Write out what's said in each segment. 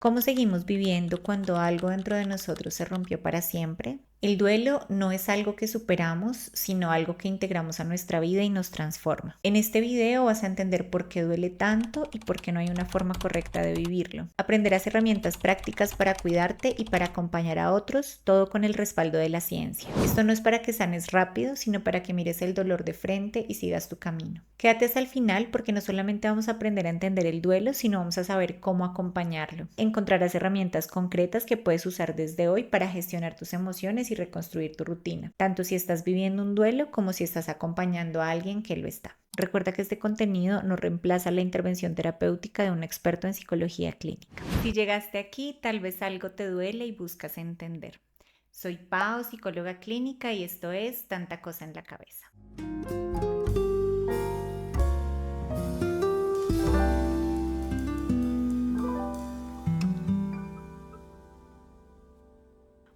¿Cómo seguimos viviendo cuando algo dentro de nosotros se rompió para siempre? El duelo no es algo que superamos, sino algo que integramos a nuestra vida y nos transforma. En este video vas a entender por qué duele tanto y por qué no hay una forma correcta de vivirlo. Aprenderás herramientas prácticas para cuidarte y para acompañar a otros, todo con el respaldo de la ciencia. Esto no es para que sanes rápido, sino para que mires el dolor de frente y sigas tu camino. Quédate hasta el final porque no solamente vamos a aprender a entender el duelo, sino vamos a saber cómo acompañarlo. Encontrarás herramientas concretas que puedes usar desde hoy para gestionar tus emociones y reconstruir tu rutina, tanto si estás viviendo un duelo como si estás acompañando a alguien que lo está. Recuerda que este contenido no reemplaza la intervención terapéutica de un experto en psicología clínica. Si llegaste aquí, tal vez algo te duele y buscas entender. Soy Pau, psicóloga clínica, y esto es Tanta Cosa en la Cabeza.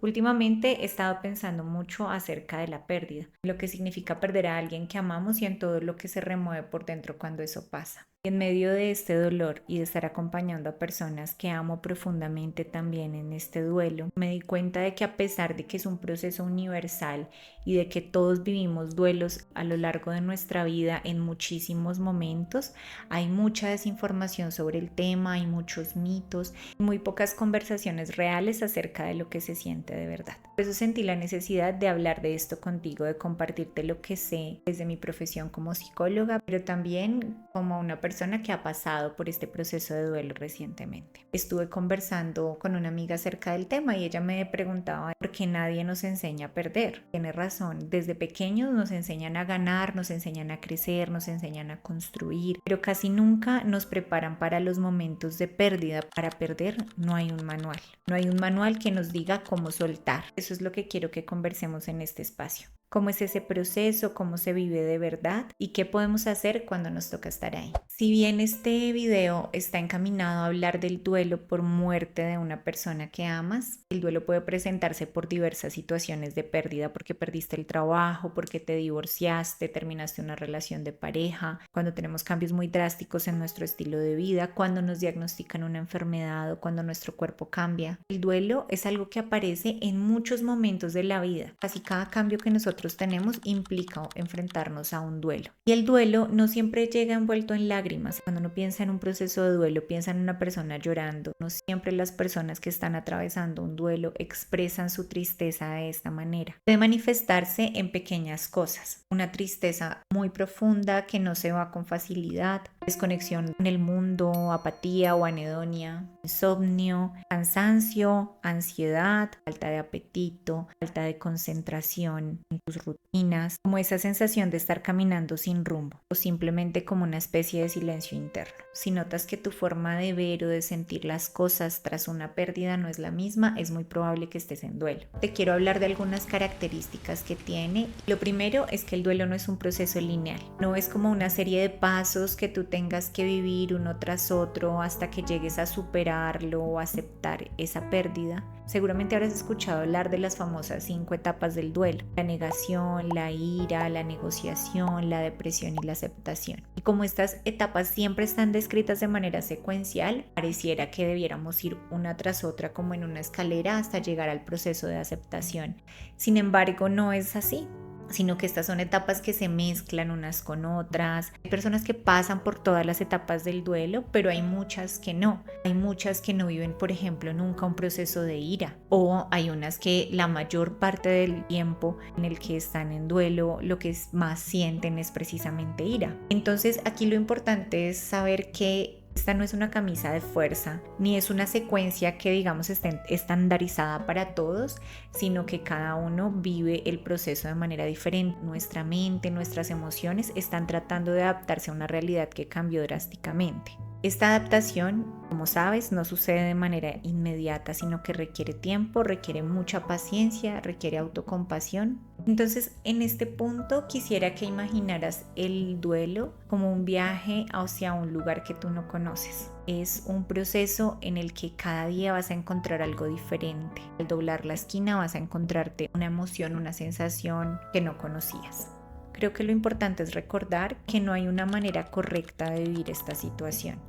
Últimamente he estado pensando mucho acerca de la pérdida, lo que significa perder a alguien que amamos y en todo lo que se remueve por dentro cuando eso pasa. En medio de este dolor y de estar acompañando a personas que amo profundamente también en este duelo, me di cuenta de que a pesar de que es un proceso universal y de que todos vivimos duelos a lo largo de nuestra vida en muchísimos momentos, hay mucha desinformación sobre el tema, hay muchos mitos, muy pocas conversaciones reales acerca de lo que se siente de verdad. Por eso sentí la necesidad de hablar de esto contigo, de compartirte lo que sé desde mi profesión como psicóloga, pero también como una persona que ha pasado por este proceso de duelo recientemente. Estuve conversando con una amiga acerca del tema y ella me preguntaba por qué nadie nos enseña a perder. Tiene razón, desde pequeños nos enseñan a ganar, nos enseñan a crecer, nos enseñan a construir, pero casi nunca nos preparan para los momentos de pérdida. Para perder no hay un manual, no hay un manual que nos diga cómo soltar. Eso es lo que quiero que conversemos en este espacio. ¿Cómo es ese proceso? ¿Cómo se vive de verdad? ¿Y qué podemos hacer cuando nos toca estar ahí? Si bien este video está encaminado a hablar del duelo por muerte de una persona que amas, el duelo puede presentarse por diversas situaciones de pérdida, porque perdiste el trabajo, porque te divorciaste, terminaste una relación de pareja, cuando tenemos cambios muy drásticos en nuestro estilo de vida, cuando nos diagnostican una enfermedad o cuando nuestro cuerpo cambia. El duelo es algo que aparece en muchos momentos de la vida. Casi cada cambio que nosotros tenemos implica enfrentarnos a un duelo. Y el duelo no siempre llega envuelto en lágrimas. Cuando uno piensa en un proceso de duelo, piensa en una persona llorando. No siempre las personas que están atravesando un duelo expresan su tristeza de esta manera. Puede manifestarse en pequeñas cosas. Una tristeza muy profunda que no se va con facilidad, desconexión con el mundo, apatía o anedonia, insomnio, cansancio, ansiedad, falta de apetito, falta de concentración en tus rutinas, como esa sensación de estar caminando sin rumbo o simplemente como una especie de silencio interno. Si notas que tu forma de ver o de sentir las cosas tras una pérdida no es la misma, es muy probable que estés en duelo. Te quiero hablar de algunas características que tiene. Lo primero es que el duelo no es un proceso lineal, no es como una serie de pasos que tú tengas que vivir uno tras otro hasta que llegues a superarlo o aceptar esa pérdida. Seguramente habrás escuchado hablar de las famosas 5 etapas del duelo: la negación, la ira, la negociación, la depresión y la aceptación. Y como estas etapas siempre están descritas de manera secuencial, pareciera que debiéramos ir una tras otra como en una escalera hasta llegar al proceso de aceptación. Sin embargo, no es así, sino que estas son etapas que se mezclan unas con otras. Hay personas que pasan por todas las etapas del duelo, pero hay muchas que no. Hay muchas que no viven, por ejemplo, nunca un proceso de ira, o hay unas que la mayor parte del tiempo en el que están en duelo, lo que más sienten es precisamente ira. Entonces, aquí lo importante es saber que esta no es una camisa de fuerza, ni es una secuencia que digamos esté estandarizada para todos, sino que cada uno vive el proceso de manera diferente. Nuestra mente, nuestras emociones están tratando de adaptarse a una realidad que cambió drásticamente. Esta adaptación, como sabes, no sucede de manera inmediata, sino que requiere tiempo, requiere mucha paciencia, requiere autocompasión. Entonces, en este punto quisiera que imaginaras el duelo como un viaje hacia un lugar que tú no conoces. Es un proceso en el que cada día vas a encontrar algo diferente. Al doblar la esquina vas a encontrarte una emoción, una sensación que no conocías. Creo que lo importante es recordar que no hay una manera correcta de vivir esta situación.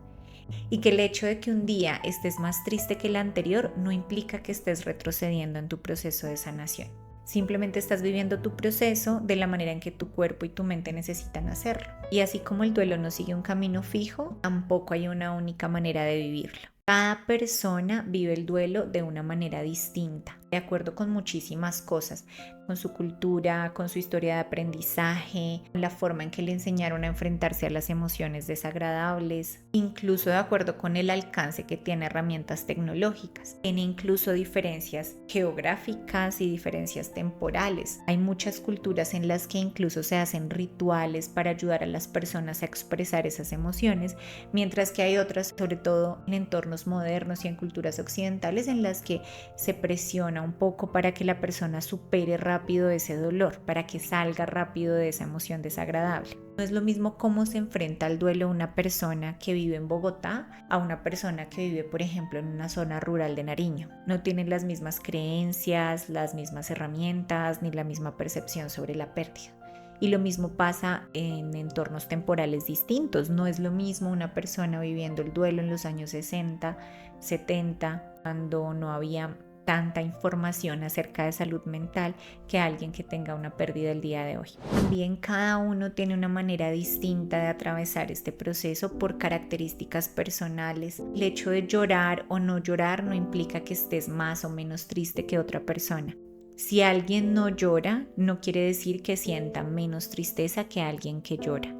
y que el hecho de que un día estés más triste que el anterior no implica que estés retrocediendo en tu proceso de sanación. Simplemente estás viviendo tu proceso de la manera en que tu cuerpo y tu mente necesitan hacerlo. Y así como el duelo no sigue un camino fijo, tampoco hay una única manera de vivirlo. Cada persona vive el duelo de una manera distinta, de acuerdo con muchísimas cosas, con su cultura, con su historia de aprendizaje, con la forma en que le enseñaron a enfrentarse a las emociones desagradables, incluso de acuerdo con el alcance que tiene herramientas tecnológicas. Tiene incluso diferencias geográficas y diferencias temporales. Hay muchas culturas en las que incluso se hacen rituales para ayudar a las personas a expresar esas emociones, mientras que hay otras, sobre todo en entornos modernos y en culturas occidentales, en las que se presiona un poco para que la persona supere rápido ese dolor, para que salga rápido de esa emoción desagradable. No es lo mismo cómo se enfrenta al duelo una persona que vive en Bogotá a una persona que vive, por ejemplo, en una zona rural de Nariño. No tienen las mismas creencias, las mismas herramientas, ni la misma percepción sobre la pérdida. Y lo mismo pasa en entornos temporales distintos. No es lo mismo una persona viviendo el duelo en los años 60, 70, cuando no había tanta información acerca de salud mental, que alguien que tenga una pérdida el día de hoy. También cada uno tiene una manera distinta de atravesar este proceso por características personales. El hecho de llorar o no llorar no implica que estés más o menos triste que otra persona. Si alguien no llora, no quiere decir que sienta menos tristeza que alguien que llora.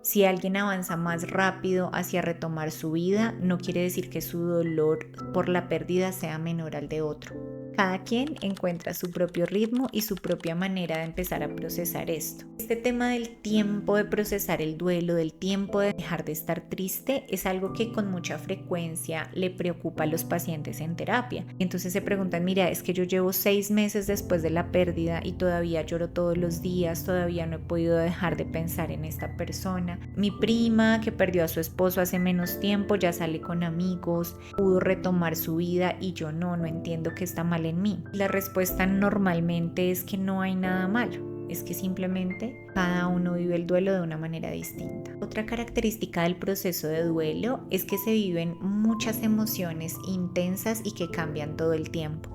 Si alguien avanza más rápido hacia retomar su vida, no quiere decir que su dolor por la pérdida sea menor al de otro. Cada quien encuentra su propio ritmo y su propia manera de empezar a procesar esto. Este tema del tiempo de procesar el duelo, del tiempo de dejar de estar triste, es algo que con mucha frecuencia le preocupa a los pacientes en terapia. Entonces se preguntan, mira, es que yo llevo 6 meses después de la pérdida y todavía lloro todos los días, todavía no he podido dejar de pensar en esta persona. Mi prima, que perdió a su esposo hace menos tiempo, ya sale con amigos, pudo retomar su vida y yo no entiendo qué está mal en mí. La respuesta normalmente es que no hay nada malo. Es que simplemente cada uno vive el duelo de una manera distinta. Otra característica del proceso de duelo es que se viven muchas emociones intensas y que cambian todo el tiempo.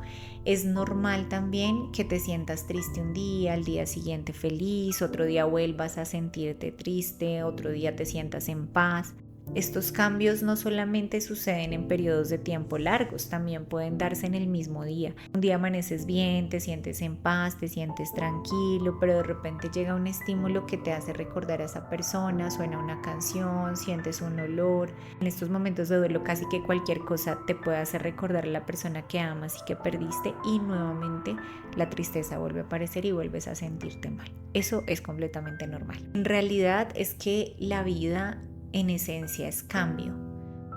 Es normal también que te sientas triste un día, al día siguiente feliz, otro día vuelvas a sentirte triste, otro día te sientas en paz. Estos cambios no solamente suceden en periodos de tiempo largos, también pueden darse en el mismo día. Un día amaneces bien, te sientes en paz, te sientes tranquilo, pero de repente llega un estímulo que te hace recordar a esa persona, suena una canción, sientes un olor. En estos momentos de duelo casi que cualquier cosa te puede hacer recordar a la persona que amas y que perdiste, y nuevamente la tristeza vuelve a aparecer y vuelves a sentirte mal. Eso es completamente normal. En realidad es que la vida en esencia es cambio.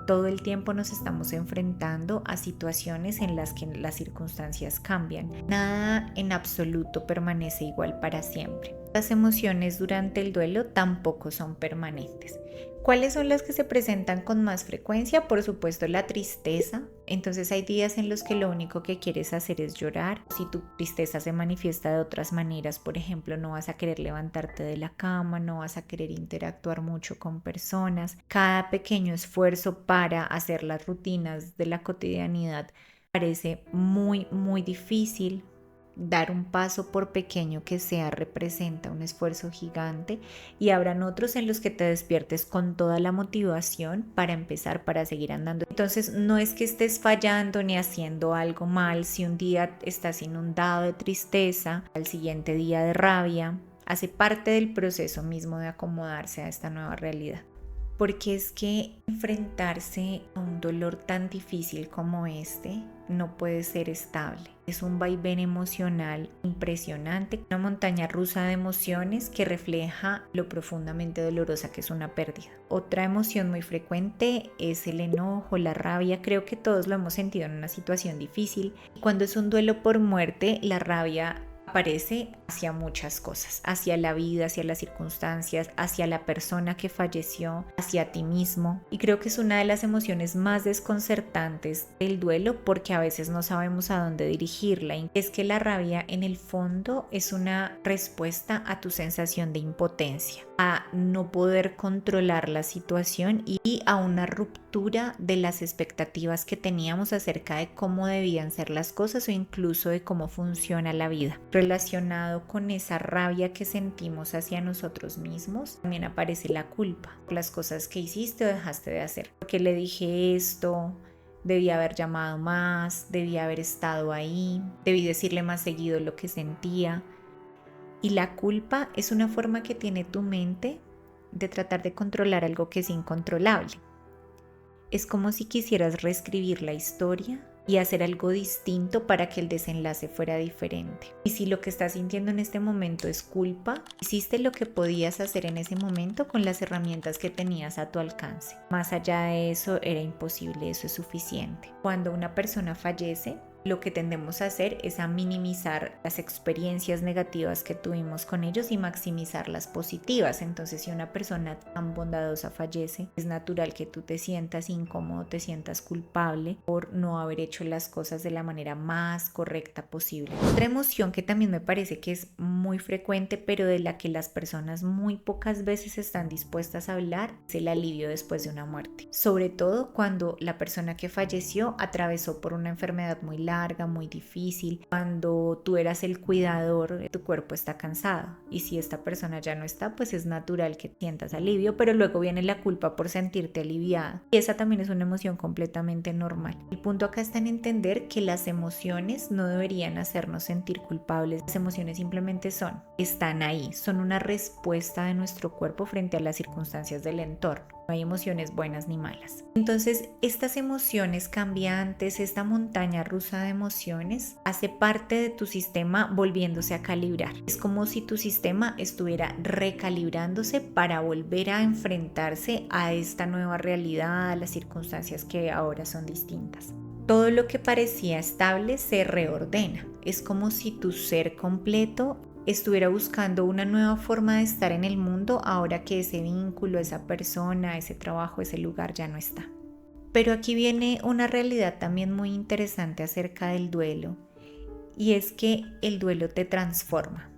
Todo el tiempo nos estamos enfrentando a situaciones en las que las circunstancias cambian. Nada en absoluto permanece igual para siempre. Las emociones durante el duelo tampoco son permanentes. ¿Cuáles son las que se presentan con más frecuencia? Por supuesto, la tristeza. Entonces hay días en los que lo único que quieres hacer es llorar. Si tu tristeza se manifiesta de otras maneras, por ejemplo, no vas a querer levantarte de la cama, no vas a querer interactuar mucho con personas. Cada pequeño esfuerzo para hacer las rutinas de la cotidianidad parece muy, muy difícil. Dar un paso, por pequeño que sea, representa un esfuerzo gigante, y habrán otros en los que te despiertes con toda la motivación para empezar, para seguir andando. Entonces no es que estés fallando ni haciendo algo mal si un día estás inundado de tristeza, al siguiente día de rabia. Hace parte del proceso mismo de acomodarse a esta nueva realidad. Porque es que enfrentarse a un dolor tan difícil como este no puede ser estable. Es un vaivén emocional impresionante, una montaña rusa de emociones que refleja lo profundamente dolorosa que es una pérdida. Otra emoción muy frecuente es el enojo, la rabia. Creo que todos lo hemos sentido en una situación difícil. Cuando es un duelo por muerte, la rabia aparece hacia muchas cosas, hacia la vida, hacia las circunstancias, hacia la persona que falleció, hacia ti mismo. Y creo que es una de las emociones más desconcertantes del duelo porque a veces no sabemos a dónde dirigirla. Y es que la rabia en el fondo es una respuesta a tu sensación de impotencia, a no poder controlar la situación y a una ruptura de las expectativas que teníamos acerca de cómo debían ser las cosas o incluso de cómo funciona la vida. Relacionado con esa rabia que sentimos hacia nosotros mismos, también aparece la culpa por las cosas que hiciste o dejaste de hacer. Porque le dije esto, debí haber llamado más, debí haber estado ahí, debí decirle más seguido lo que sentía. Y la culpa es una forma que tiene tu mente de tratar de controlar algo que es incontrolable. Es como si quisieras reescribir la historia y hacer algo distinto para que el desenlace fuera diferente. Y si lo que estás sintiendo en este momento es culpa, hiciste lo que podías hacer en ese momento con las herramientas que tenías a tu alcance. Más allá de eso era imposible, eso es suficiente. Cuando una persona fallece, lo que tendemos a hacer es a minimizar las experiencias negativas que tuvimos con ellos y maximizar las positivas. Entonces, si una persona tan bondadosa fallece, es natural que tú te sientas incómodo, te sientas culpable por no haber hecho las cosas de la manera más correcta posible. Otra emoción que también me parece que es muy frecuente, pero de la que las personas muy pocas veces están dispuestas a hablar, es el alivio después de una muerte. Sobre todo cuando la persona que falleció atravesó por una enfermedad muy larga, muy difícil, cuando tú eras el cuidador, tu cuerpo está cansado y si esta persona ya no está, pues es natural que sientas alivio, pero luego viene la culpa por sentirte aliviada y esa también es una emoción completamente normal. El punto acá está en entender que las emociones no deberían hacernos sentir culpables, las emociones simplemente están ahí, son una respuesta de nuestro cuerpo frente a las circunstancias del entorno. No hay emociones buenas ni malas. Entonces, estas emociones cambiantes, esta montaña rusa de emociones, hace parte de tu sistema volviéndose a calibrar. Es como si tu sistema estuviera recalibrándose para volver a enfrentarse a esta nueva realidad, a las circunstancias que ahora son distintas. Todo lo que parecía estable se reordena. Es como si tu ser completo estuviera buscando una nueva forma de estar en el mundo ahora que ese vínculo, esa persona, ese trabajo, ese lugar ya no está. Pero aquí viene una realidad también muy interesante acerca del duelo y es que el duelo te transforma.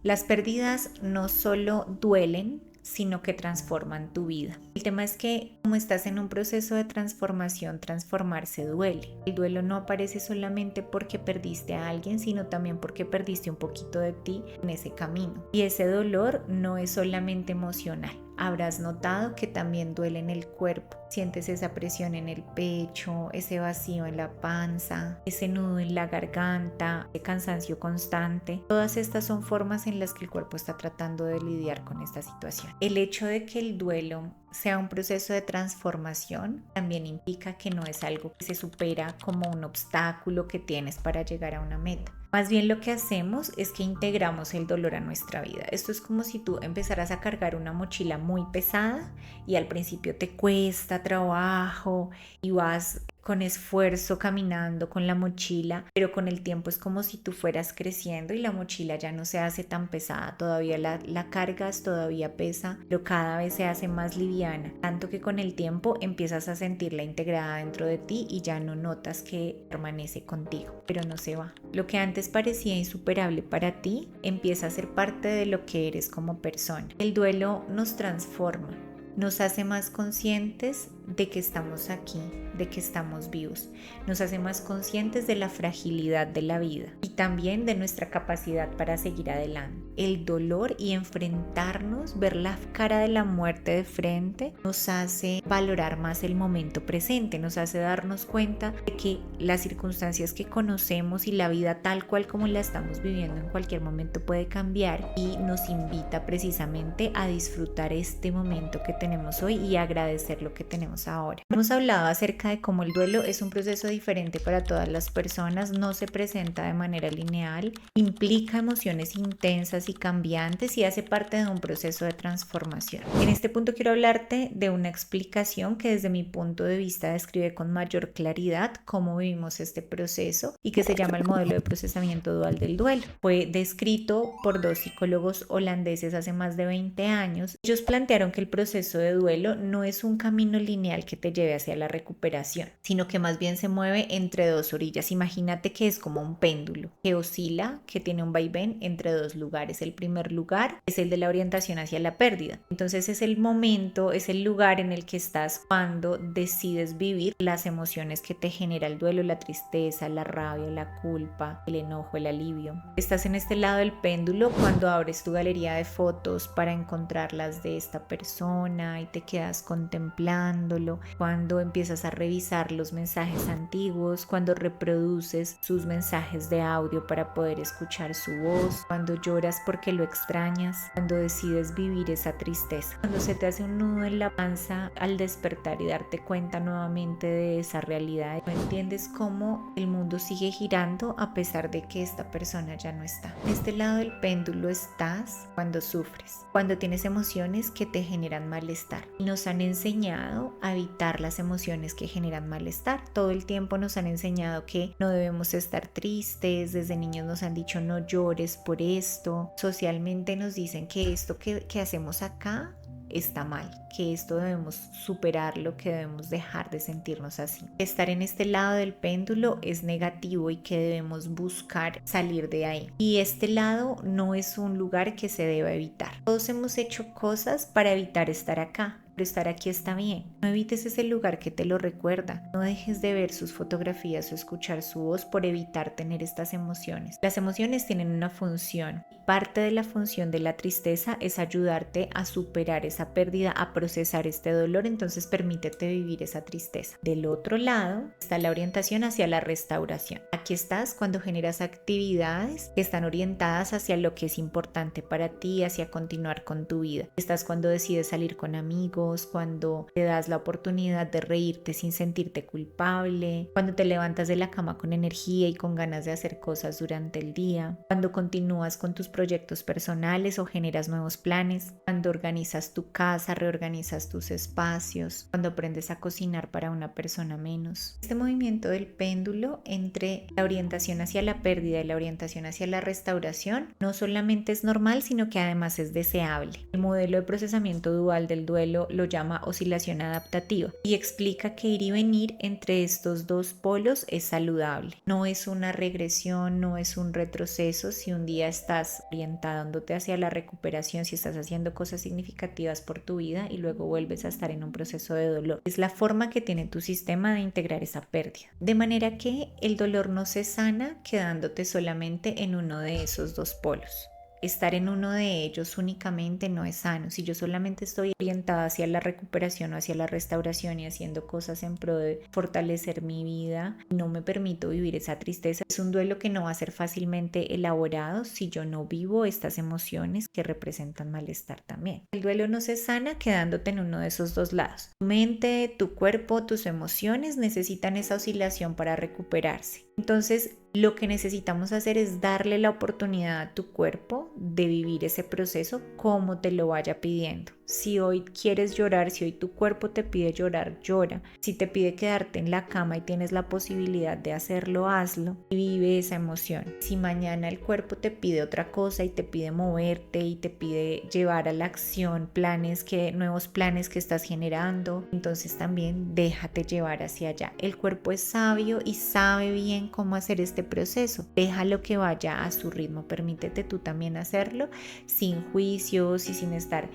Las pérdidas no solo duelen, sino que transforman tu vida. El tema es que como estás en un proceso de transformación, transformarse duele. El duelo no aparece solamente porque perdiste a alguien, sino también porque perdiste un poquito de ti en ese camino. Y ese dolor no es solamente emocional. Habrás notado que también duele en el cuerpo. Sientes esa presión en el pecho, ese vacío en la panza, ese nudo en la garganta, ese cansancio constante. Todas estas son formas en las que el cuerpo está tratando de lidiar con esta situación. El hecho de que el duelo sea un proceso de transformación también implica que no es algo que se supera como un obstáculo que tienes para llegar a una meta. Más bien lo que hacemos es que integramos el dolor a nuestra vida. Esto es como si tú empezaras a cargar una mochila muy pesada y al principio te cuesta trabajo y vas con esfuerzo caminando con la mochila, pero con el tiempo es como si tú fueras creciendo y la mochila ya no se hace tan pesada, todavía la cargas, todavía pesa, pero cada vez se hace más liviana, tanto que con el tiempo empiezas a sentirla integrada dentro de ti y ya no notas que permanece contigo, pero no se va. Lo que antes parecía insuperable para ti empieza a ser parte de lo que eres como persona. El duelo nos transforma, nos hace más conscientes de que estamos aquí, de que estamos vivos, nos hace más conscientes de la fragilidad de la vida y también de nuestra capacidad para seguir adelante. El dolor y enfrentarnos, ver la cara de la muerte de frente, nos hace valorar más el momento presente, nos hace darnos cuenta de que las circunstancias que conocemos y la vida tal cual como la estamos viviendo en cualquier momento puede cambiar y nos invita precisamente a disfrutar este momento que tenemos hoy y agradecer lo que tenemos ahora. Hemos hablado acerca de cómo el duelo es un proceso diferente para todas las personas, no se presenta de manera lineal, implica emociones intensas y cambiantes y hace parte de un proceso de transformación. En este punto quiero hablarte de una explicación que desde mi punto de vista describe con mayor claridad cómo vivimos este proceso y que se llama el modelo de procesamiento dual del duelo. Fue descrito por dos psicólogos holandeses hace más de 20 años. Ellos plantearon que el proceso de duelo no es un camino lineal que te lleve hacia la recuperación, sino que más bien se mueve entre dos orillas. Imagínate que es como un péndulo que oscila, que tiene un vaivén entre dos lugares. El primer lugar es el de la orientación hacia la pérdida. Entonces es el momento, es el lugar en el que estás cuando decides vivir las emociones que te genera el duelo, la tristeza, la rabia, la culpa, el enojo, el alivio. Estás en este lado del péndulo cuando abres tu galería de fotos para encontrar las de esta persona y te quedas contemplándolo, cuando empiezas a revisar los mensajes antiguos, cuando reproduces sus mensajes de audio para poder escuchar su voz, cuando lloras porque lo extrañas, cuando decides vivir esa tristeza, cuando se te hace un nudo en la panza al despertar y darte cuenta nuevamente de esa realidad. No entiendes cómo el mundo sigue girando a pesar de que esta persona ya no está. En este lado del péndulo estás cuando sufres, cuando tienes emociones que te generan malestar. Nos han enseñado a evitar las emociones que generan malestar. Todo el tiempo nos han enseñado que no debemos estar tristes, desde niños nos han dicho no llores por esto, socialmente nos dicen que esto que hacemos acá está mal, que esto debemos superarlo, que debemos dejar de sentirnos así. Estar en este lado del péndulo es negativo y que debemos buscar salir de ahí. Y este lado no es un lugar que se deba evitar. Todos hemos hecho cosas para evitar estar acá. Pero estar aquí está bien. No evites ese lugar que te lo recuerda. No dejes de ver sus fotografías o escuchar su voz por evitar tener estas emociones. Las emociones tienen una función. Parte de la función de la tristeza es ayudarte a superar esa pérdida, a procesar este dolor, entonces permítete vivir esa tristeza. Del otro lado está la orientación hacia la restauración. Aquí estás cuando generas actividades que están orientadas hacia lo que es importante para ti, hacia continuar con tu vida. Estás cuando decides salir con amigos, cuando te das la oportunidad de reírte sin sentirte culpable, cuando te levantas de la cama con energía y con ganas de hacer cosas durante el día, cuando continúas con tus proyectos personales o generas nuevos planes, cuando organizas tu casa, reorganizas tus espacios, cuando aprendes a cocinar para una persona menos. Este movimiento del péndulo entre la orientación hacia la pérdida y la orientación hacia la restauración no solamente es normal, sino que además es deseable. El modelo de procesamiento dual del duelo lo llama oscilación adaptativa y explica que ir y venir entre estos dos polos es saludable. No es una regresión, no es un retroceso. Si un día estás orientándote hacia la recuperación, si estás haciendo cosas significativas por tu vida y luego vuelves a estar en un proceso de dolor, es la forma que tiene tu sistema de integrar esa pérdida. De manera que el dolor no se sana quedándote solamente en uno de esos dos polos. Estar en uno de ellos únicamente no es sano. Si yo solamente estoy orientada hacia la recuperación o hacia la restauración y haciendo cosas en pro de fortalecer mi vida, no me permito vivir esa tristeza. Es un duelo que no va a ser fácilmente elaborado si yo no vivo estas emociones que representan malestar también. El duelo no se sana quedándote en uno de esos dos lados. Tu mente, tu cuerpo, tus emociones necesitan esa oscilación para recuperarse. Entonces, lo que necesitamos hacer es darle la oportunidad a tu cuerpo de vivir ese proceso como te lo vaya pidiendo. Si hoy quieres llorar, si hoy tu cuerpo te pide llorar, llora. Si te pide quedarte en la cama y tienes la posibilidad de hacerlo, hazlo y vive esa emoción. Si mañana el cuerpo te pide otra cosa y te pide moverte y te pide llevar a la acción nuevos planes que estás generando, entonces también déjate llevar hacia allá. El cuerpo es sabio y sabe bien cómo hacer este proceso. Déjalo que vaya a su ritmo. Permítete tú también hacerlo sin juicios y sin estar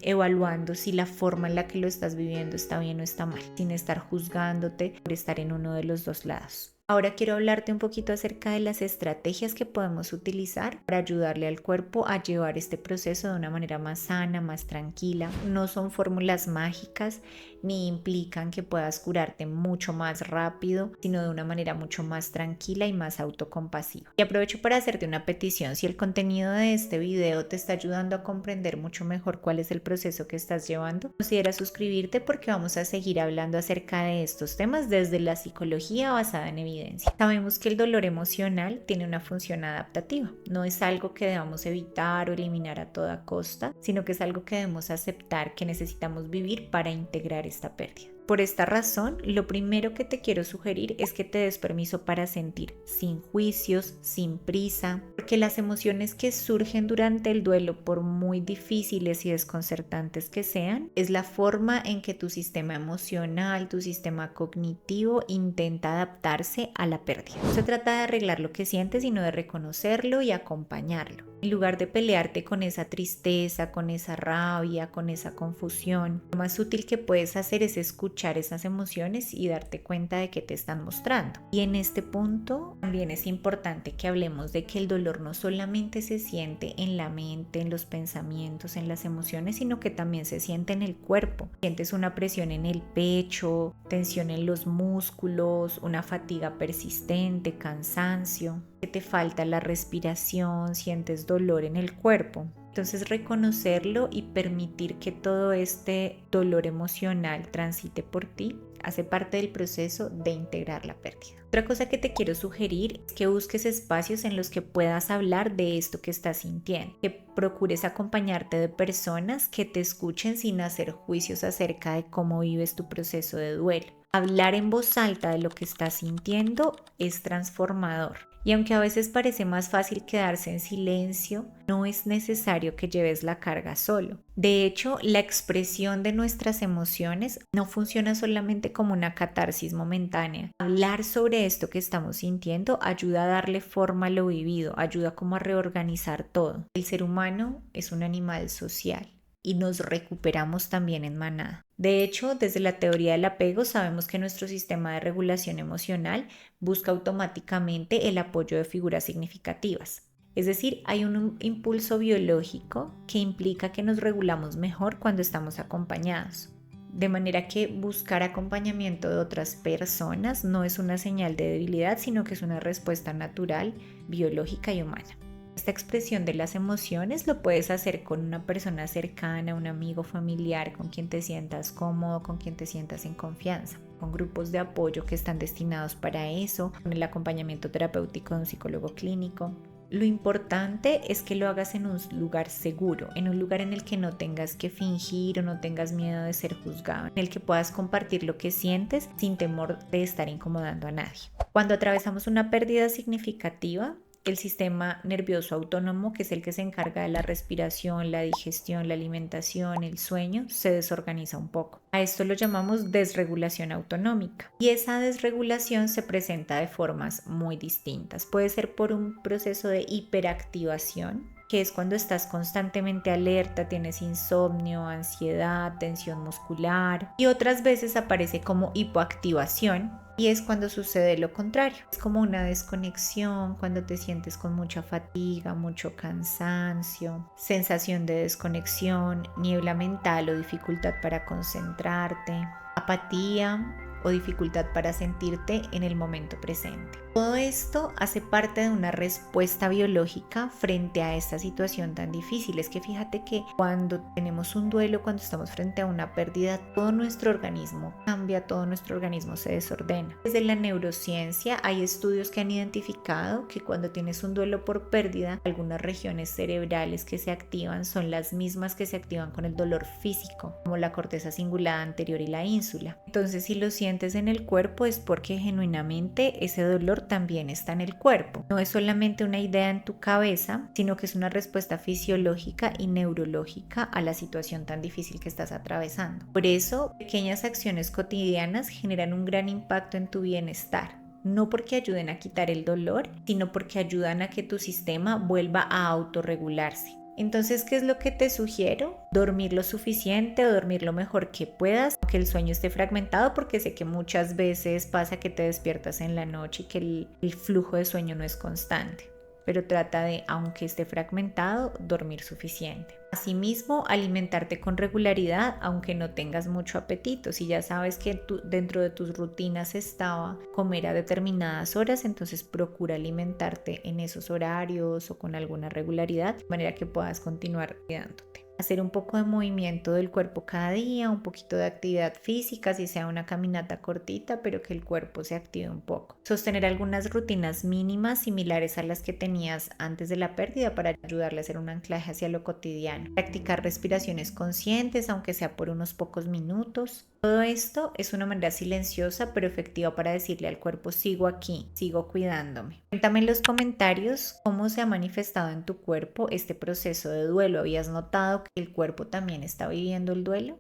evaluando si la forma en la que lo estás viviendo está bien o está mal, sin estar juzgándote por estar en uno de los dos lados. Ahora quiero hablarte un poquito acerca de las estrategias que podemos utilizar para ayudarle al cuerpo a llevar este proceso de una manera más sana, más tranquila. No son fórmulas mágicas ni implican que puedas curarte mucho más rápido, sino de una manera mucho más tranquila y más autocompasiva. Y aprovecho para hacerte una petición. Si el contenido de este video te está ayudando a comprender mucho mejor cuál es el proceso que estás llevando, considera suscribirte porque vamos a seguir hablando acerca de estos temas desde la psicología basada en evidencia. evidencia. Sabemos que el dolor emocional tiene una función adaptativa. No es algo que debamos evitar o eliminar a toda costa, sino que es algo que debemos aceptar que necesitamos vivir para integrar esta pérdida. Por esta razón, lo primero que te quiero sugerir es que te des permiso para sentir, sin juicios, sin prisa, porque las emociones que surgen durante el duelo, por muy difíciles y desconcertantes que sean, es la forma en que tu sistema emocional, tu sistema cognitivo intenta adaptarse a la pérdida. No se trata de arreglar lo que sientes, sino de reconocerlo y acompañarlo. En lugar de pelearte con esa tristeza, con esa rabia, con esa confusión, lo más útil que puedes hacer es escuchar esas emociones y darte cuenta de qué te están mostrando. Y en este punto también es importante que hablemos de que el dolor no solamente se siente en la mente, en los pensamientos, en las emociones, sino que también se siente en el cuerpo. Sientes una presión en el pecho, tensión en los músculos, una fatiga persistente, cansancio, que te falta la respiración, sientes dolor en el cuerpo. Entonces reconocerlo y permitir que todo este dolor emocional transite por ti hace parte del proceso de integrar la pérdida. Otra cosa que te quiero sugerir es que busques espacios en los que puedas hablar de esto que estás sintiendo, que procures acompañarte de personas que te escuchen sin hacer juicios acerca de cómo vives tu proceso de duelo. Hablar en voz alta de lo que estás sintiendo es transformador. Y aunque a veces parece más fácil quedarse en silencio, no es necesario que lleves la carga solo. De hecho, la expresión de nuestras emociones no funciona solamente como una catarsis momentánea. Hablar sobre esto que estamos sintiendo ayuda a darle forma a lo vivido, ayuda como a reorganizar todo. El ser humano es un animal social y nos recuperamos también en manada. De hecho, desde la teoría del apego sabemos que nuestro sistema de regulación emocional busca automáticamente el apoyo de figuras significativas. Es decir, hay un impulso biológico que implica que nos regulamos mejor cuando estamos acompañados. De manera que buscar acompañamiento de otras personas no es una señal de debilidad, sino que es una respuesta natural, biológica y humana. Esta expresión de las emociones lo puedes hacer con una persona cercana, un amigo familiar con quien te sientas cómodo, con quien te sientas en confianza, con grupos de apoyo que están destinados para eso, con el acompañamiento terapéutico de un psicólogo clínico. Lo importante es que lo hagas en un lugar seguro, en un lugar en el que no tengas que fingir o no tengas miedo de ser juzgado, en el que puedas compartir lo que sientes sin temor de estar incomodando a nadie. Cuando atravesamos una pérdida significativa, el sistema nervioso autónomo, que es el que se encarga de la respiración, la digestión, la alimentación, el sueño, se desorganiza un poco. A esto lo llamamos desregulación autonómica. Y esa desregulación se presenta de formas muy distintas. Puede ser por un proceso de hiperactivación, que es cuando estás constantemente alerta, tienes insomnio, ansiedad, tensión muscular. Y otras veces aparece como hipoactivación, y es cuando sucede lo contrario. Es como una desconexión, cuando te sientes con mucha fatiga, mucho cansancio, sensación de desconexión, niebla mental o dificultad para concentrarte, apatía o dificultad para sentirte en el momento presente. Todo esto hace parte de una respuesta biológica frente a esta situación tan difícil. Es que fíjate que cuando tenemos un duelo, cuando estamos frente a una pérdida, todo nuestro organismo cambia, todo nuestro organismo se desordena. Desde la neurociencia hay estudios que han identificado que cuando tienes un duelo por pérdida, algunas regiones cerebrales que se activan son las mismas que se activan con el dolor físico, como la corteza cingulada anterior y la ínsula. Entonces, si lo sientes en el cuerpo es porque genuinamente ese dolor también está en el cuerpo. No es solamente una idea en tu cabeza, sino que es una respuesta fisiológica y neurológica a la situación tan difícil que estás atravesando. Por eso, pequeñas acciones cotidianas generan un gran impacto en tu bienestar. No porque ayuden a quitar el dolor, sino porque ayudan a que tu sistema vuelva a autorregularse. Entonces, ¿qué es lo que te sugiero? Dormir lo suficiente o dormir lo mejor que puedas, aunque el sueño esté fragmentado, porque sé que muchas veces pasa que te despiertas en la noche y que el flujo de sueño no es constante. Pero trata de, aunque esté fragmentado, dormir suficiente. Asimismo, alimentarte con regularidad, aunque no tengas mucho apetito. Si ya sabes que dentro de tus rutinas estaba comer a determinadas horas, entonces procura alimentarte en esos horarios o con alguna regularidad, de manera que puedas continuar cuidándote. Hacer un poco de movimiento del cuerpo cada día, un poquito de actividad física, si sea una caminata cortita, pero que el cuerpo se active un poco. Sostener algunas rutinas mínimas similares a las que tenías antes de la pérdida para ayudarle a hacer un anclaje hacia lo cotidiano. Practicar respiraciones conscientes, aunque sea por unos pocos minutos. Todo esto es una manera silenciosa pero efectiva para decirle al cuerpo: sigo aquí, sigo cuidándome. Cuéntame en los comentarios cómo se ha manifestado en tu cuerpo este proceso de duelo. ¿Habías notado que el cuerpo también está viviendo el duelo?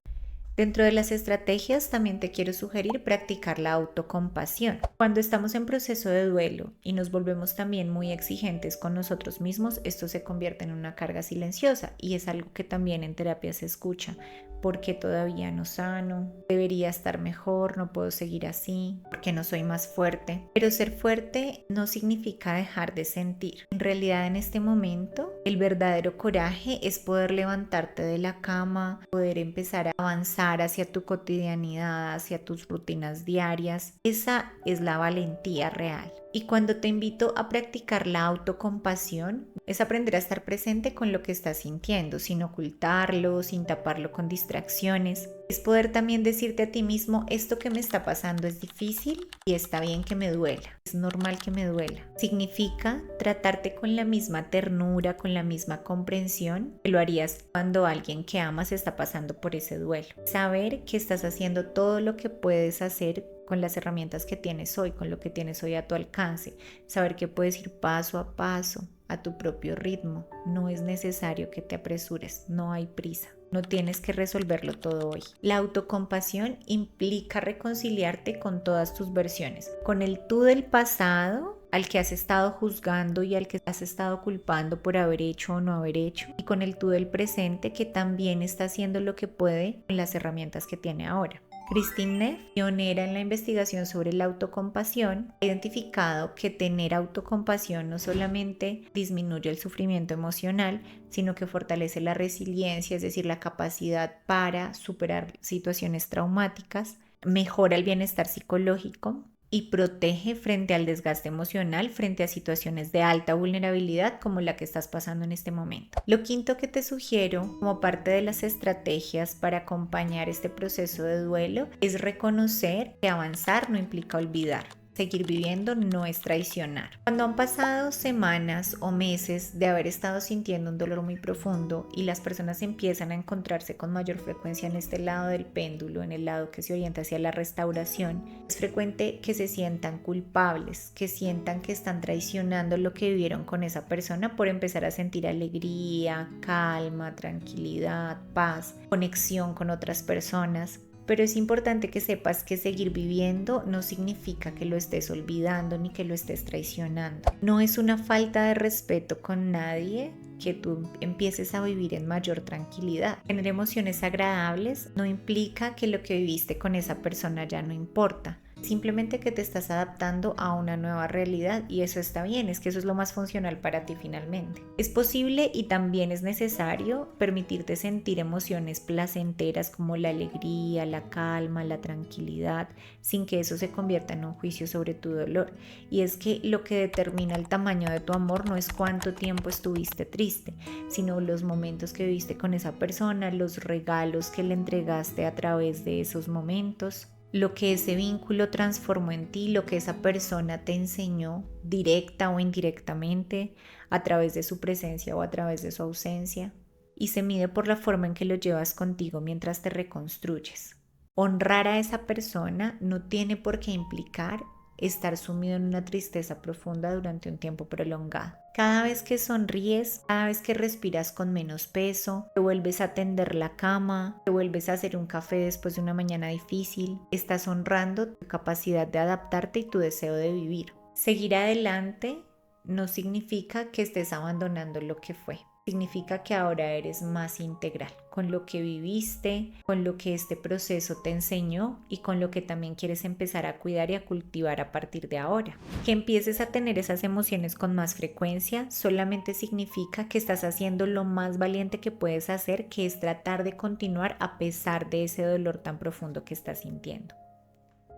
Dentro de las estrategias también te quiero sugerir practicar la autocompasión. Cuando estamos en proceso de duelo y nos volvemos también muy exigentes con nosotros mismos, esto se convierte en una carga silenciosa y es algo que también en terapia se escucha. ¿Por qué todavía no sano? Debería estar mejor, no puedo seguir así, porque no soy más fuerte. Pero ser fuerte no significa dejar de sentir. En realidad, en este momento, el verdadero coraje es poder levantarte de la cama, poder empezar a avanzar hacia tu cotidianidad, hacia tus rutinas diarias. Esa es la valentía real. Y cuando te invito a practicar la autocompasión, es aprender a estar presente con lo que estás sintiendo, sin ocultarlo, sin taparlo con distracciones. Es poder también decirte a ti mismo: esto que me está pasando es difícil y está bien que me duela, es normal que me duela. Significa tratarte con la misma ternura, con la misma comprensión que lo harías cuando alguien que amas está pasando por ese duelo. Saber que estás haciendo todo lo que puedes hacer con las herramientas que tienes hoy, con lo que tienes hoy a tu alcance. Saber que puedes ir paso a paso, a tu propio ritmo. No es necesario que te apresures, no hay prisa. No tienes que resolverlo todo hoy. La autocompasión implica reconciliarte con todas tus versiones, con el tú del pasado, al que has estado juzgando y al que has estado culpando por haber hecho o no haber hecho, y con el tú del presente, que también está haciendo lo que puede con las herramientas que tiene ahora. Christine Neff, pionera en la investigación sobre la autocompasión, ha identificado que tener autocompasión no solamente disminuye el sufrimiento emocional, sino que fortalece la resiliencia, es decir, la capacidad para superar situaciones traumáticas, mejora el bienestar psicológico y protege frente al desgaste emocional, frente a situaciones de alta vulnerabilidad como la que estás pasando en este momento. Lo quinto que te sugiero como parte de las estrategias para acompañar este proceso de duelo es reconocer que avanzar no implica olvidar. Seguir viviendo no es traicionar. Cuando han pasado semanas o meses de haber estado sintiendo un dolor muy profundo y las personas empiezan a encontrarse con mayor frecuencia en este lado del péndulo, en el lado que se orienta hacia la restauración, es frecuente que se sientan culpables, que sientan que están traicionando lo que vivieron con esa persona por empezar a sentir alegría, calma, tranquilidad, paz, conexión con otras personas. Pero es importante que sepas que seguir viviendo no significa que lo estés olvidando ni que lo estés traicionando. No es una falta de respeto con nadie que tú empieces a vivir en mayor tranquilidad. Tener emociones agradables no implica que lo que viviste con esa persona ya no importa. Simplemente que te estás adaptando a una nueva realidad y eso está bien, es que eso es lo más funcional para ti finalmente. Es posible y también es necesario permitirte sentir emociones placenteras como la alegría, la calma, la tranquilidad, sin que eso se convierta en un juicio sobre tu dolor. Y es que lo que determina el tamaño de tu amor no es cuánto tiempo estuviste triste, sino los momentos que viviste con esa persona, los regalos que le entregaste a través de esos momentos, lo que ese vínculo transformó en ti, lo que esa persona te enseñó directa o indirectamente a través de su presencia o a través de su ausencia, y se mide por la forma en que lo llevas contigo mientras te reconstruyes. Honrar a esa persona no tiene por qué implicar estar sumido en una tristeza profunda durante un tiempo prolongado. Cada vez que sonríes, cada vez que respiras con menos peso, te vuelves a tender la cama, te vuelves a hacer un café después de una mañana difícil, estás honrando tu capacidad de adaptarte y tu deseo de vivir. Seguir adelante no significa que estés abandonando lo que fue. Significa que ahora eres más integral con lo que viviste, con lo que este proceso te enseñó y con lo que también quieres empezar a cuidar y a cultivar a partir de ahora. Que empieces a tener esas emociones con más frecuencia solamente significa que estás haciendo lo más valiente que puedes hacer, que es tratar de continuar a pesar de ese dolor tan profundo que estás sintiendo.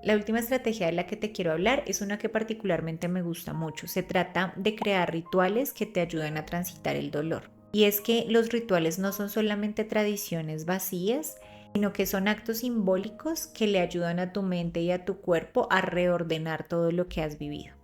La última estrategia de la que te quiero hablar es una que particularmente me gusta mucho. Se trata de crear rituales que te ayuden a transitar el dolor. Y es que los rituales no son solamente tradiciones vacías, sino que son actos simbólicos que le ayudan a tu mente y a tu cuerpo a reordenar todo lo que has vivido.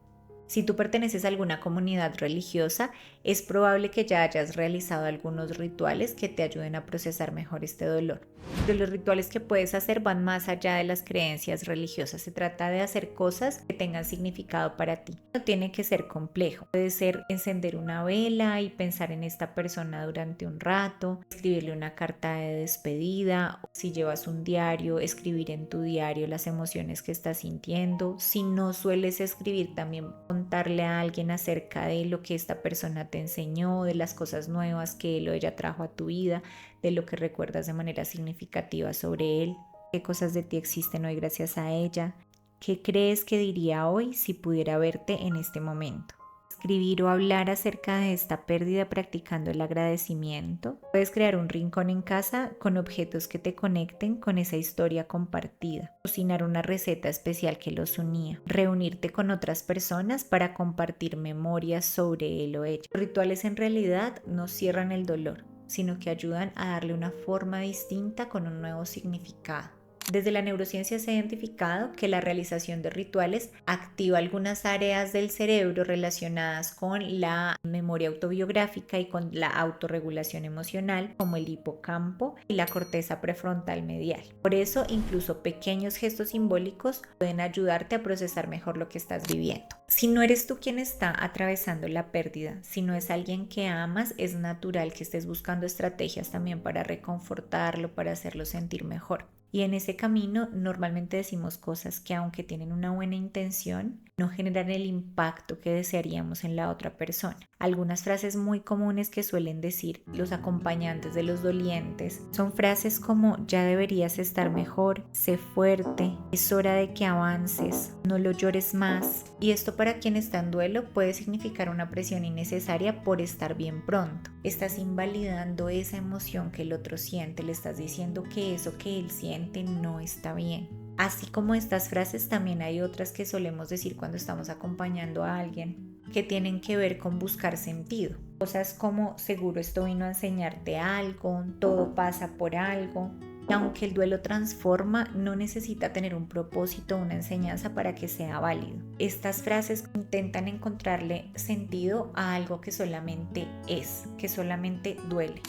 Si tú perteneces a alguna comunidad religiosa, es probable que ya hayas realizado algunos rituales que te ayuden a procesar mejor este dolor. Pero los rituales que puedes hacer van más allá de las creencias religiosas. Se trata de hacer cosas que tengan significado para ti. No tiene que ser complejo. Puede ser encender una vela y pensar en esta persona durante un rato, escribirle una carta de despedida, o si llevas un diario, escribir en tu diario las emociones que estás sintiendo. Si no sueles escribir, también contarle a alguien acerca de lo que esta persona te enseñó, de las cosas nuevas que él o ella trajo a tu vida, de lo que recuerdas de manera significativa sobre él, qué cosas de ti existen hoy gracias a ella, qué crees que diría hoy si pudiera verte en este momento. Escribir o hablar acerca de esta pérdida practicando el agradecimiento. Puedes crear un rincón en casa con objetos que te conecten con esa historia compartida. Cocinar una receta especial que los unía. Reunirte con otras personas para compartir memorias sobre él o ella. Los rituales en realidad no cierran el dolor, sino que ayudan a darle una forma distinta con un nuevo significado. Desde la neurociencia se ha identificado que la realización de rituales activa algunas áreas del cerebro relacionadas con la memoria autobiográfica y con la autorregulación emocional, como el hipocampo y la corteza prefrontal medial. Por eso, incluso pequeños gestos simbólicos pueden ayudarte a procesar mejor lo que estás viviendo. Si no eres tú quien está atravesando la pérdida, si no es alguien que amas, es natural que estés buscando estrategias también para reconfortarlo, para hacerlo sentir mejor. Y en ese camino normalmente decimos cosas que, aunque tienen una buena intención, no generan el impacto que desearíamos en la otra persona. Algunas frases muy comunes que suelen decir los acompañantes de los dolientes son frases como: ya deberías estar mejor, sé fuerte, es hora de que avances, no lo llores más. Y esto, para quien está en duelo, puede significar una presión innecesaria por estar bien pronto. Estás invalidando esa emoción que el otro siente, le estás diciendo que eso que él siente no está bien. Así como estas frases, también hay otras que solemos decir cuando estamos acompañando a alguien, que tienen que ver con buscar sentido. Cosas como: seguro esto vino a enseñarte algo, todo pasa por algo. Y aunque el duelo transforma, no necesita tener un propósito o una enseñanza para que sea válido. Estas frases intentan encontrarle sentido a algo que solamente es, que solamente duele.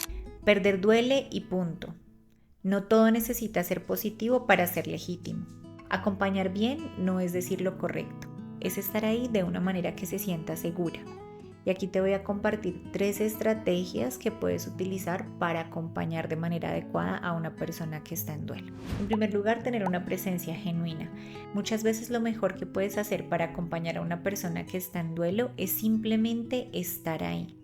Perder duele y punto. No todo necesita ser positivo para ser legítimo. Acompañar bien no es decir lo correcto, es estar ahí de una manera que se sienta segura. Y aquí te voy a compartir 3 estrategias que puedes utilizar para acompañar de manera adecuada a una persona que está en duelo. En primer lugar, tener una presencia genuina. Muchas veces lo mejor que puedes hacer para acompañar a una persona que está en duelo es simplemente estar ahí.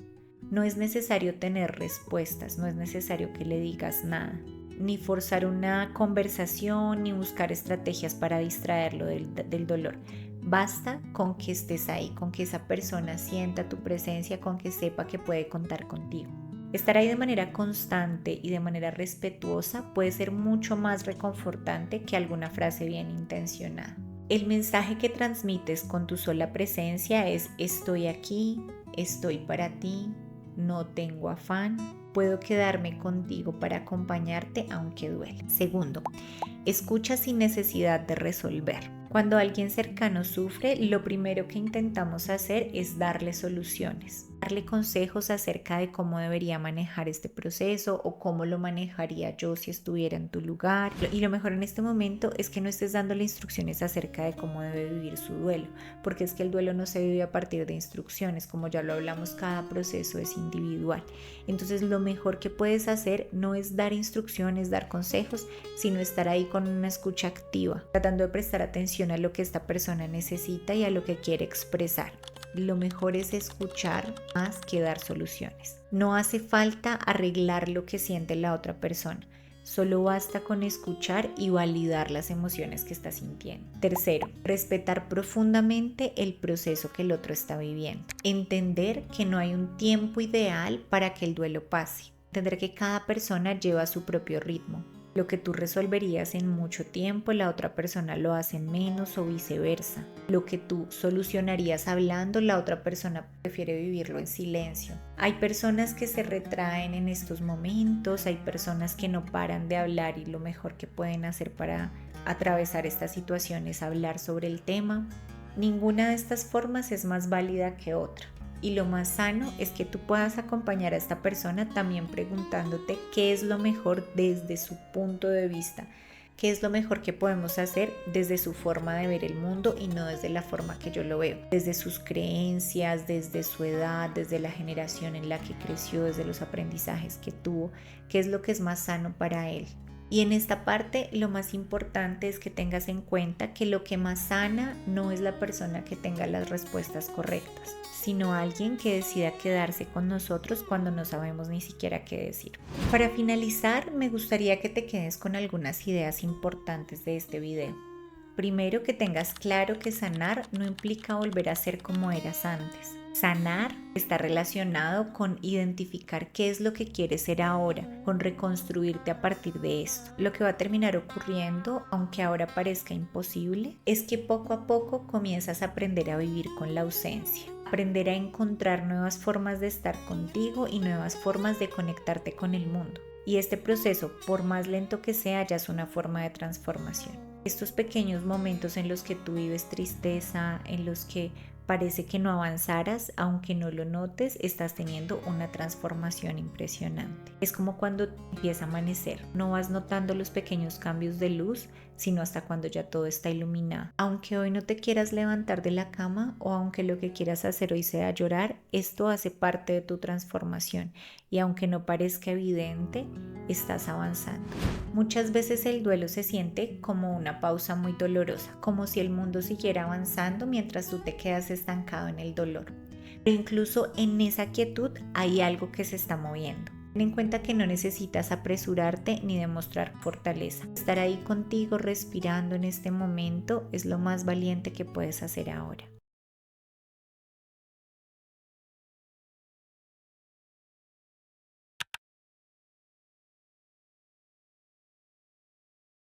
No es necesario tener respuestas, no es necesario que le digas nada, ni forzar una conversación, ni buscar estrategias para distraerlo del dolor. Basta con que estés ahí, con que esa persona sienta tu presencia, con que sepa que puede contar contigo. Estar ahí de manera constante y de manera respetuosa puede ser mucho más reconfortante que alguna frase bien intencionada. El mensaje que transmites con tu sola presencia es: estoy aquí, estoy para ti, no tengo afán, puedo quedarme contigo para acompañarte aunque duele. Segundo, escucha sin necesidad de resolver. Cuando alguien cercano sufre, lo primero que intentamos hacer es darle soluciones, darle consejos acerca de cómo debería manejar este proceso o cómo lo manejaría yo si estuviera en tu lugar. Y lo mejor en este momento es que no estés dándole instrucciones acerca de cómo debe vivir su duelo, porque es que el duelo no se vive a partir de instrucciones, como ya lo hablamos, cada proceso es individual. Entonces lo mejor que puedes hacer no es dar instrucciones, dar consejos, sino estar ahí con una escucha activa, tratando de prestar atención a lo que esta persona necesita y a lo que quiere expresar. Lo mejor es escuchar más que dar soluciones. No hace falta arreglar lo que siente la otra persona. Solo basta con escuchar y validar las emociones que está sintiendo. Tercero, respetar profundamente el proceso que el otro está viviendo. Entender que no hay un tiempo ideal para que el duelo pase. Entender que cada persona lleva su propio ritmo. Lo que tú resolverías en mucho tiempo, la otra persona lo hace en menos o viceversa. Lo que tú solucionarías hablando, la otra persona prefiere vivirlo en silencio. Hay personas que se retraen en estos momentos, hay personas que no paran de hablar y lo mejor que pueden hacer para atravesar esta situación es hablar sobre el tema. Ninguna de estas formas es más válida que otra. Y lo más sano es que tú puedas acompañar a esta persona también preguntándote qué es lo mejor desde su punto de vista, qué es lo mejor que podemos hacer desde su forma de ver el mundo y no desde la forma que yo lo veo, desde sus creencias, desde su edad, desde la generación en la que creció, desde los aprendizajes que tuvo, qué es lo que es más sano para él. Y en esta parte lo más importante es que tengas en cuenta que lo que más sana no es la persona que tenga las respuestas correctas, sino alguien que decida quedarse con nosotros cuando no sabemos ni siquiera qué decir. Para finalizar, me gustaría que te quedes con algunas ideas importantes de este video. Primero, que tengas claro que sanar no implica volver a ser como eras antes. Sanar está relacionado con identificar qué es lo que quieres ser ahora, con reconstruirte a partir de esto. Lo que va a terminar ocurriendo, aunque ahora parezca imposible, es que poco a poco comienzas a aprender a vivir con la ausencia, aprender a encontrar nuevas formas de estar contigo y nuevas formas de conectarte con el mundo. Y este proceso, por más lento que sea, ya es una forma de transformación. Estos pequeños momentos en los que tú vives tristeza, en los que parece que no avanzaras, aunque no lo notes, estás teniendo una transformación impresionante. Es como cuando empieza a amanecer, no vas notando los pequeños cambios de luz, sino hasta cuando ya todo está iluminado. Aunque hoy no te quieras levantar de la cama o aunque lo que quieras hacer hoy sea llorar, esto hace parte de tu transformación y aunque no parezca evidente, estás avanzando. Muchas veces el duelo se siente como una pausa muy dolorosa, como si el mundo siguiera avanzando mientras tú te quedas estancado en el dolor. Pero incluso en esa quietud hay algo que se está moviendo. Ten en cuenta que no necesitas apresurarte ni demostrar fortaleza. Estar ahí contigo respirando en este momento es lo más valiente que puedes hacer ahora.